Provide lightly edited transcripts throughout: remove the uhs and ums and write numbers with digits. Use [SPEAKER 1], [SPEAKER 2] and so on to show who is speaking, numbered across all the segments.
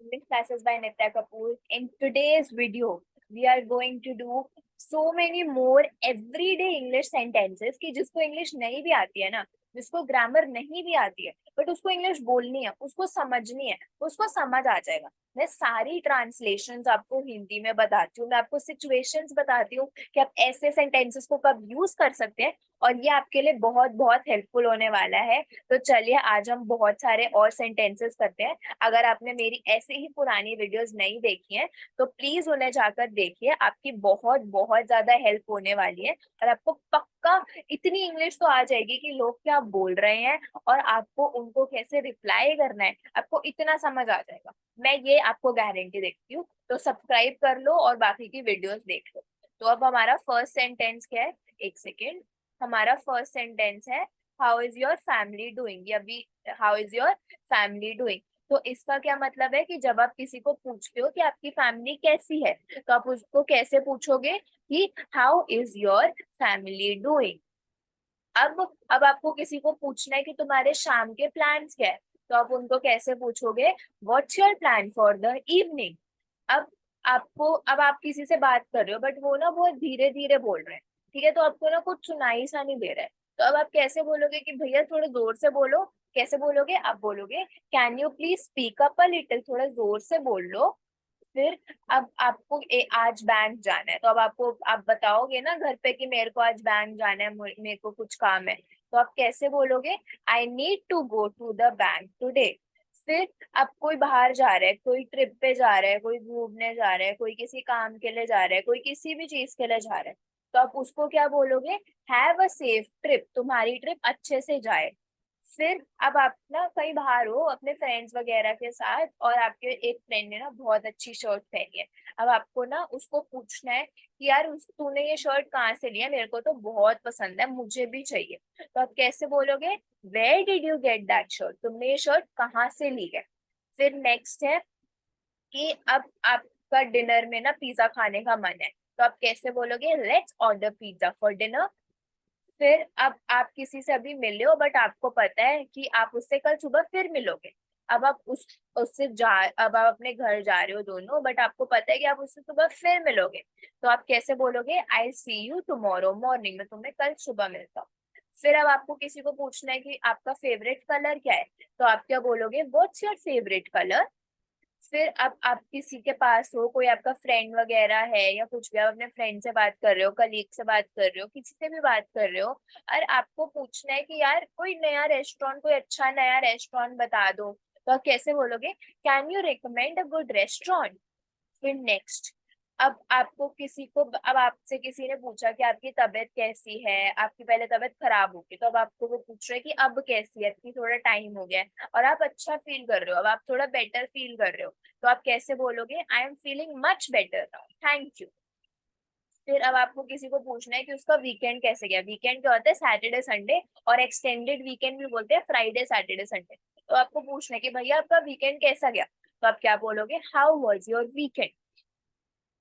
[SPEAKER 1] English classes by Nitya Kapoor. In today's video, we are going to do so many more everyday English sentences कि जिसको English नहीं भी आती है ना, जिसको ग्रामर नहीं भी आती है, बट उसको इंग्लिश बोलनी है, उसको समझनी है, उसको समझ आ जाएगा। मैं सारी ट्रांसलेशंस आपको हिंदी में बताती हूँ, मैं आपको सिचुएशंस बताती हूँ कि आप ऐसे सेंटेंसेस को कब यूज कर सकते हैं, और ये आपके लिए बहुत बहुत हेल्पफुल होने वाला है। तो चलिए आज हम बहुत सारे और सेंटेंसेस करते हैं। अगर आपने मेरी ऐसे ही पुरानी वीडियोस नहीं देखी हैं तो प्लीज उन्हें जाकर देखिए, आपकी बहुत बहुत ज्यादा हेल्प होने वाली है। और आपको पक्का इतनी इंग्लिश तो आ जाएगी कि लोग क्या बोल रहे हैं और आपको उनको कैसे रिप्लाई करना है, आपको इतना समझ आ जाएगा। मैं ये आपको गारंटी देती हूँ। तो सब्सक्राइब कर लो और बाकी की वीडियोस देख लो। तो अब हमारा फर्स्ट सेंटेंस क्या है, एक सेकेंड। हमारा फर्स्ट सेंटेंस है how is your family doing. अभी how is your family doing, तो इसका क्या मतलब है कि जब आप किसी को पूछते हो कि आपकी फैमिली कैसी है, तो आप उसको कैसे पूछोगे कि how is your family doing. अब आपको किसी को पूछना है कि तुम्हारे शाम के प्लान्स क्या है, तो आप उनको कैसे पूछोगे, what's your plan for the evening. अब अब आप किसी से बात कर रहे हो बट वो ना बहुत धीरे धीरे बोल रहे हैं, ठीक है, तो आपको ना कुछ सुनाई सा नहीं दे रहा है। तो अब आप कैसे बोलोगे कि भैया थोड़ा जोर से बोलो। कैसे बोलोगे, आप बोलोगे can you please speak up a little, थोड़ा जोर से बोल लो। फिर अब आपको आज बैंक जाना है, तो अब आपको आप बताओगे ना घर पे कि मेरे को आज बैंक जाना है, मेरे को कुछ काम है। तो आप कैसे बोलोगे, I need to go to the bank today. फिर अब कोई बाहर जा रहा है, कोई ट्रिप पे जा रहा है, कोई घूमने जा रहा है, कोई किसी काम के लिए जा रहा है, कोई किसी भी चीज के लिए जा रहा है, तो आप उसको क्या बोलोगे, हैव अ सेफ ट्रिप, तुम्हारी ट्रिप अच्छे से जाए। फिर अब आप ना कहीं बाहर हो अपने फ्रेंड्स वगैरह के साथ, और आपके एक फ्रेंड ने ना बहुत अच्छी शर्ट पहनी है। अब आपको ना उसको पूछना है कि यार तूने ये शर्ट कहाँ से लिया, मेरे को तो बहुत पसंद है, मुझे भी चाहिए। तो आप कैसे बोलोगे, where did you get that shirt, तुमने ये शर्ट कहाँ से ली है। फिर नेक्स्ट है कि अब आपका डिनर में ना पिज्जा खाने का मन है, तो आप कैसे बोलोगे, let's order pizza for dinner. फिर अब आप किसी से अभी मिले हो बट आपको पता है कि आप उससे कल सुबह फिर मिलोगे। अब आप उससे जा अब आप अपने घर जा रहे हो दोनों, बट आपको पता है कि आप उससे सुबह फिर मिलोगे। तो आप कैसे बोलोगे, I see you tomorrow morning, में तुम्हें कल सुबह मिलता हूँ। फिर अब आपको किसी को पूछना है कि आपका फेवरेट कलर क्या है, तो आप क्या बोलोगे, व्हाट्स योर फेवरेट कलर। फिर अब आप किसी के पास हो, कोई आपका फ्रेंड वगैरह है या कुछ भी, आप अपने फ्रेंड से बात कर रहे हो, कलीग से बात कर रहे हो, किसी से भी बात कर रहे हो, और आपको पूछना है कि यार कोई नया रेस्टोरेंट, कोई अच्छा नया रेस्टोरेंट बता दो। तो आप कैसे बोलोगे, can you recommend a good restaurant. फिर नेक्स्ट, अब आपसे किसी ने पूछा कि आपकी तबीयत कैसी है, आपकी पहले तबीयत खराब हो गई, तो अब आपको वो पूछ रहे हैं कि अब कैसी है, अभी थोड़ा टाइम हो गया है और आप अच्छा फील कर रहे हो, अब आप थोड़ा बेटर फील कर रहे हो, तो आप कैसे बोलोगे, I am feeling much better now, thank you. फिर अब आपको किसी को पूछना है कि उसका वीकेंड कैसे गया। वीकेंड क्या होता है, सैटरडे संडे, और एक्सटेंडेड वीकेंड भी बोलते हैं फ्राइडे सैटरडे संडे। तो आपको पूछना है कि भैया आपका वीकेंड कैसा गया, तो आप क्या बोलोगे, हाउ वॉज योर वीकेंड।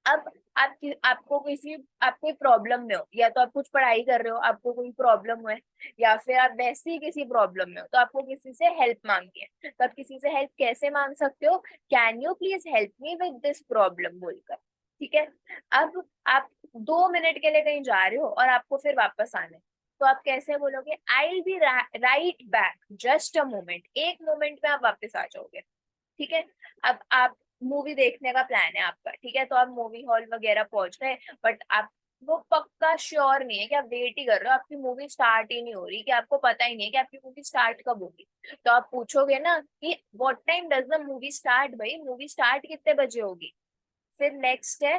[SPEAKER 1] अब आप कोई प्रॉब्लम में हो, या तो आप कुछ पढ़ाई कर रहे हो, आपको कोई प्रॉब्लम है, या फिर आप वैसे ही किसी प्रॉब्लम में हो, तो आपको किसी से हेल्प मांगनी है, तो आप किसी से हेल्प कैसे मांग सकते हो, can you please help me with this problem बोलकर। ठीक है। अब आप 2 मिनट के लिए कहीं जा रहे हो और आपको फिर वापस आना है, तो आप कैसे बोलोगे, I will be right back just a moment, एक मोमेंट में आप वापस आ जाओगे। ठीक है। अब आप मूवी देखने का प्लान है आपका, ठीक है, तो आप मूवी हॉल वगैरह पहुंच गए, बट आप वो पक्का श्योर नहीं है कि आप वेट ही कर रहे हो, आपकी मूवी स्टार्ट ही नहीं हो रही, कि आपको पता ही नहीं है कि आपकी मूवी स्टार्ट कब होगी। तो आप पूछोगे ना कि what time does the movie start, भाई मूवी स्टार्ट कितने बजे होगी। फिर नेक्स्ट है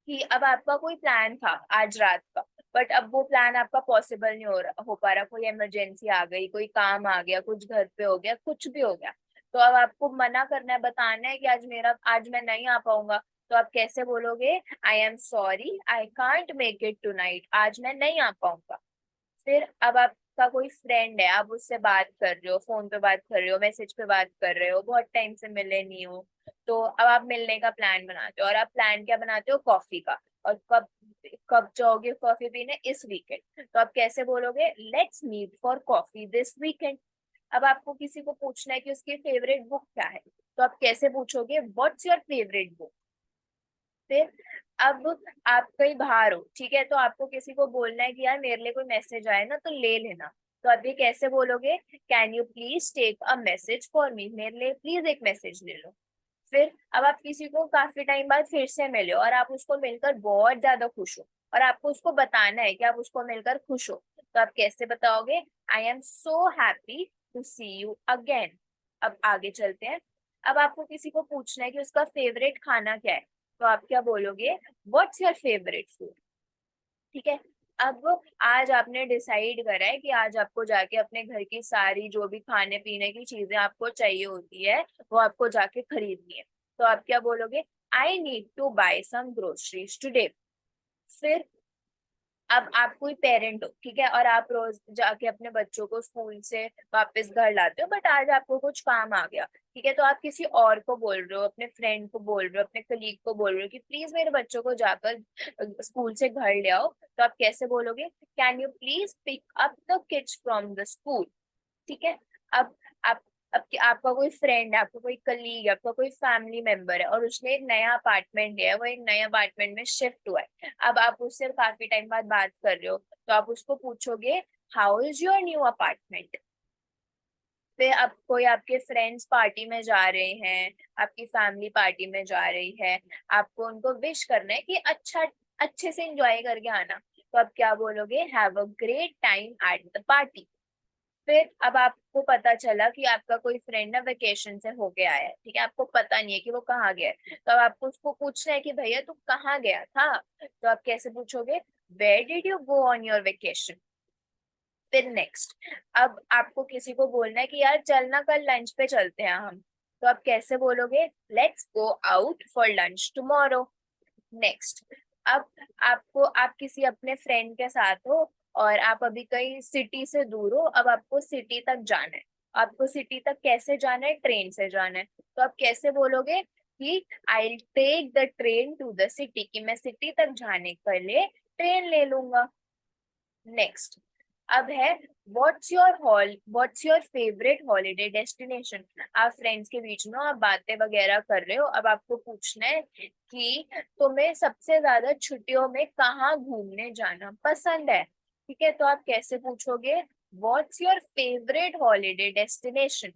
[SPEAKER 1] कि अब आपका कोई प्लान था आज रात का, बट अब वो प्लान आपका पॉसिबल नहीं हो पा रहा, कोई इमरजेंसी आ गई, कोई काम आ गया, कुछ घर पे हो गया, कुछ भी हो गया। तो अब आपको मना करना है, बताना है कि आज मैं नहीं आ पाऊंगा। तो आप कैसे बोलोगे, I am sorry I can't make it tonight, आज मैं नहीं आ पाऊंगा। फिर अब आपका कोई फ्रेंड है, आप उससे बात कर रहे हो, फोन पे बात कर रहे हो, मैसेज पे बात कर रहे हो, बहुत टाइम से मिले नहीं हो, तो अब आप मिलने का प्लान बनाते हो, और आप प्लान क्या बनाते हो, कॉफी का। और कब कब जाओगे कॉफी पीने, इस वीकेंड। तो आप कैसे बोलोगे, let's meet for coffee this weekend. अब आपको किसी को पूछना है कि उसकी फेवरेट बुक क्या है, तो तो आप कैसे पूछोगे व्हाट्स योर फेवरेट बुक। फिर अब आप कहीं बाहर हो, ठीक है, तो आपको किसी को बोलना है कि यार मेरे लिए कोई मैसेज आए ना तो ले लेना। तो आप ये कैसे बोलोगे, can you please take a message for me, मेरे लिए प्लीज एक मैसेज ले लो। फिर अब आप किसी को काफी टाइम बाद फिर से मिले हो और आप उसको मिलकर बहुत ज्यादा खुश हो और आपको उसको बताना है कि आप उसको मिलकर खुश हो, तो आप कैसे बताओगे, I am so happy to see you again. अब आगे चलते हैं। अब आपको किसी को पूछना है कि उसका फेवरेट खाना क्या है, तो आप क्या बोलोगे, व्हाट्स योर फेवरेट फूड। ठीक है। अब आज आपने डिसाइड करा है कि आज आपको जाके अपने घर की सारी जो भी खाने पीने की चीजें आपको चाहिए होती है वो आपको जाके खरीदनी है, तो आप क्या बोलोगे, I need to buy some groceries today. फिर अब आप कोई पेरेंट हो, ठीक है, और आप रोज जाके अपने बच्चों को स्कूल से वापस घर लाते हो, बट आज आपको कुछ काम आ गया, ठीक है, तो आप किसी और को बोल रहे हो, अपने फ्रेंड को बोल रहे हो, अपने कलीग को बोल रहे हो कि प्लीज मेरे बच्चों को जाकर स्कूल से घर ले आओ, तो आप कैसे बोलोगे, can you please pick up the kids from the school. ठीक है। अब आप आपका कोई फ्रेंड है, आपका कोई कलीग है, आपका कोई फैमिली मेंबर है और उसने एक नया अपार्टमेंट लिया है, वो एक नए अपार्टमेंट में शिफ्ट हुआ है। अब आप उससे काफी टाइम बाद बात कर रहे हो, तो आप उसको पूछोगे, how is your new apartment. फिर अब कोई आपके फ्रेंड्स पार्टी में जा रहे हैं, आपकी फैमिली पार्टी में जा रही है, आपको उनको विश करना है कि अच्छे से एंजॉय करके आना, तो आप क्या बोलोगे, have a great time at the party. फिर अब आपको पता चला कि आपका कोई फ्रेंड ना वेकेशन से होके आया है, ठीक है, आपको पता नहीं है कि वो कहाँ गया है, तो अब आपको उसको पूछना है कि भैया तू कहाँ गया था, तो आप कैसे पूछोगे, where did you go on your vacation. फिर नेक्स्ट, अब आपको किसी को बोलना है कि यार चलना कल लंच पे चलते हैं हम, तो आप कैसे बोलोगे, let's go out for lunch tomorrow. Next, अब आप किसी अपने फ्रेंड के साथ हो और आप अभी कहीं सिटी से दूर हो, अब आपको सिटी तक जाना है, आपको सिटी तक कैसे जाना है, ट्रेन से जाना है, तो आप कैसे बोलोगे कि I take the train to the city, कि मैं सिटी तक जाने के लिए ट्रेन ले लूंगा। नेक्स्ट, अब है what's your favourite holiday destination. आप फ्रेंड्स के बीच में आप बातें वगैरह कर रहे हो, अब आपको पूछना है कि तुम्हें सबसे ज्यादा छुट्टियों में कहाँ घूमने जाना पसंद है। ठीक है, तो आप कैसे पूछोगे, what's your favourite holiday destination.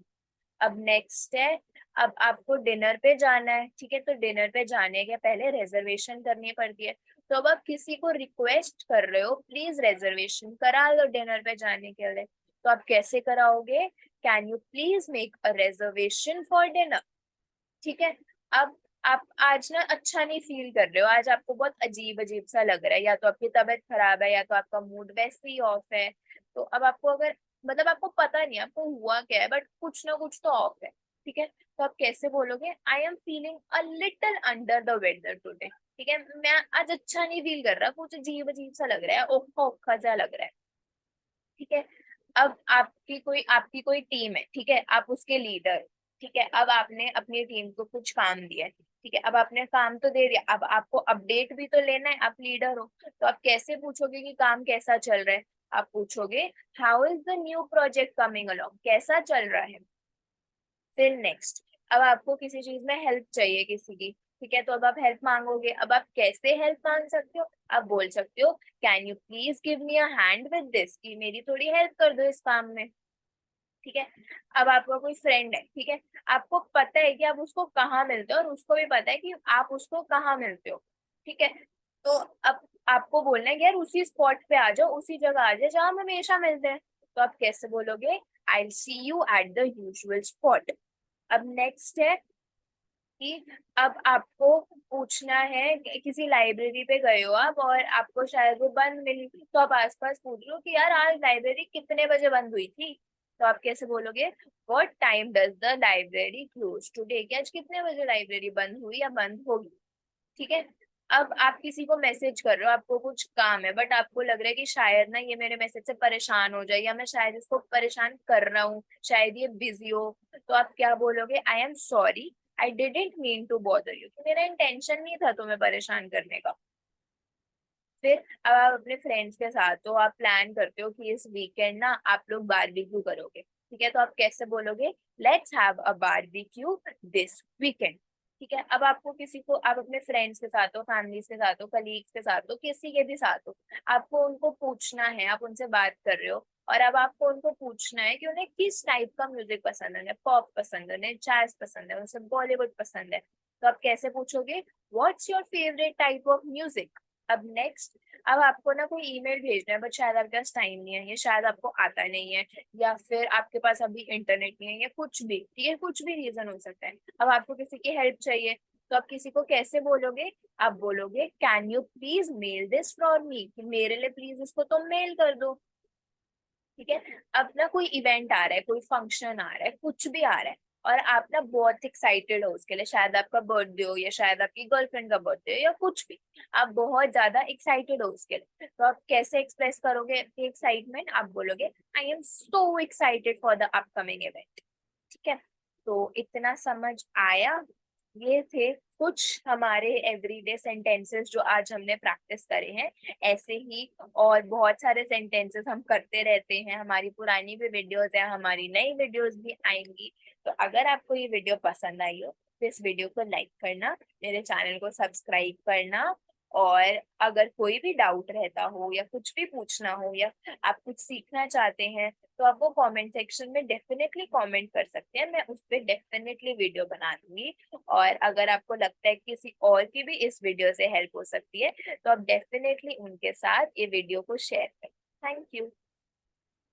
[SPEAKER 1] अब नेक्स्ट है, अब आपको डिनर पे जाना है, ठीक है, तो डिनर पे जाने के पहले रिजर्वेशन करनी पड़ती है, तो अब आप किसी को रिक्वेस्ट कर रहे हो प्लीज रिजर्वेशन करा लो डिनर पे जाने के लिए, तो आप कैसे कराओगे, can you please make a reservation for dinner. ठीक है। अब आप आज ना अच्छा नहीं फील कर रहे हो, आज आपको बहुत अजीब अजीब सा लग रहा है, या तो आपकी तबीयत खराब है या तो आपका मूड वैसे ही ऑफ है, तो अब आपको अगर मतलब आपको पता नहीं आपको हुआ क्या है, बट कुछ ना कुछ तो ऑफ है। ठीक है, तो आप कैसे बोलोगे, I am feeling a little under the weather today. ठीक है, मैं आज अच्छा नहीं फील कर रहा, कुछ अजीब अजीब सा लग रहा है, ओखा ओखा सा लग रहा है। ठीक है। अब आपकी कोई टीम है, ठीक है, आप उसके लीडर, ठीक है, अब आपने अपनी टीम को कुछ काम दिया है, ठीक है, अब आपने काम तो दे दिया, अब आपको अपडेट भी तो लेना है, आप लीडर हो, तो आप कैसे पूछोगे कि काम कैसा चल रहा है, आप पूछोगे, how is the new project coming along, कैसा चल रहा है। फिर नेक्स्ट, अब आपको किसी चीज में हेल्प चाहिए किसी की, ठीक है, तो अब आप हेल्प मांगोगे, अब आप कैसे हेल्प मांग सकते हो, आप बोल सकते हो, can you please give me a hand with this, कि मेरी थोड़ी हेल्प कर दो इस काम में। ठीक है। अब आपका कोई फ्रेंड है, ठीक है, आपको पता है कि आप उसको कहाँ मिलते हो और उसको भी पता है कि आप उसको कहाँ मिलते हो। ठीक है, तो अब आपको बोलना है कि यार उसी स्पॉट पे आ जाओ, उसी जगह आ जाओ जहाँ हम हमेशा मिलते हैं, तो आप कैसे बोलोगे, I see you at the usual spot. अब नेक्स्ट है कि अब आपको पूछना है कि किसी लाइब्रेरी पे गए हो आप और आपको शायद वो बंद मिली, तो आप आसपास पूछ लो कि यार आज लाइब्रेरी कितने बजे बंद हुई थी, तो आप कैसे बोलोगे, what time does the library close today, कि आज कितने बजे लाइब्रेरी बंद हुई या बंद होगी। ठीक है। अब आप किसी को मैसेज कर रहे हो, आपको कुछ काम है, बट आपको लग रहा है कि शायद ना ये मेरे मैसेज से परेशान हो जाए या मैं शायद इसको परेशान कर रहा हूँ, शायद ये बिजी हो, तो आप क्या बोलोगे, I am sorry, I didn't mean to bother you, मेरा इंटेंशन नहीं था तुम्हें परेशान करने का। फिर अब आप अपने फ्रेंड्स के साथ हो, आप प्लान करते हो कि इस वीकेंड ना आप लोग बारबेक्यू करोगे, ठीक है, तो आप कैसे बोलोगे, let's have a barbecue this weekend. ठीक है, अब आपको किसी को, आप अपने फ्रेंड्स के साथ हो, फैमिलीज के साथ हो, कलीग्स के साथ हो, किसी के भी साथ हो, आपको उनको पूछना है, आप उनसे बात कर रहे हो और अब आपको उनको पूछना है कि उन्हें किस टाइप का म्यूजिक पसंद है, उन्हें पॉप पसंद है, उन्हें जैज पसंद है, उन्हें बॉलीवुड पसंद है। तो आप कैसे पूछोगे, what's your favourite type of music. अब नेक्स्ट, अब आपको ना कोई ईमेल भेजना है बट शायद आपके पास टाइम नहीं है, या शायद आपको आता नहीं है, या फिर आपके पास अभी इंटरनेट नहीं है, या कुछ भी, ठीक है, कुछ भी रीजन हो सकता है। अब आपको किसी की हेल्प चाहिए, तो आप किसी को कैसे बोलोगे, आप बोलोगे can you please mail this for me, कि मेरे लिए प्लीज इसको तुम मेल कर दो। ठीक है, अब ना कोई इवेंट आ रहा है, कोई फंक्शन आ रहा है, कुछ भी आ रहा है और आप ना बहुत एक्साइटेड हो उसके लिए, शायद आपका बर्थडे हो या शायद आपकी गर्लफ्रेंड का बर्थडे हो या कुछ भी, आप बहुत ज्यादा एक्साइटेड हो उसके लिए, तो आप कैसे एक्सप्रेस करोगे एक्साइटमेंट, आप बोलोगे I am so excited for the upcoming event. ठीक है, तो इतना समझ आया। ये थे कुछ हमारे एवरीडे सेंटेंसेस जो आज हमने प्रैक्टिस करे हैं। ऐसे ही और बहुत सारे सेंटेंसेस हम करते रहते हैं, हमारी पुरानी भी वीडियोस है, हमारी नई वीडियोस भी आएंगी। तो अगर आपको ये वीडियो पसंद आई हो तो इस वीडियो को लाइक करना, मेरे चैनल को सब्सक्राइब करना, और अगर कोई भी डाउट रहता हो या कुछ भी पूछना हो या आप कुछ सीखना चाहते हैं तो आप वो कमेंट सेक्शन में डेफिनेटली कमेंट कर सकते हैं, मैं उस पर डेफिनेटली वीडियो बना दूंगी। और अगर आपको लगता है कि किसी और की भी इस वीडियो से हेल्प हो सकती है तो आप डेफिनेटली उनके साथ ये वीडियो को शेयर करें। Thank you.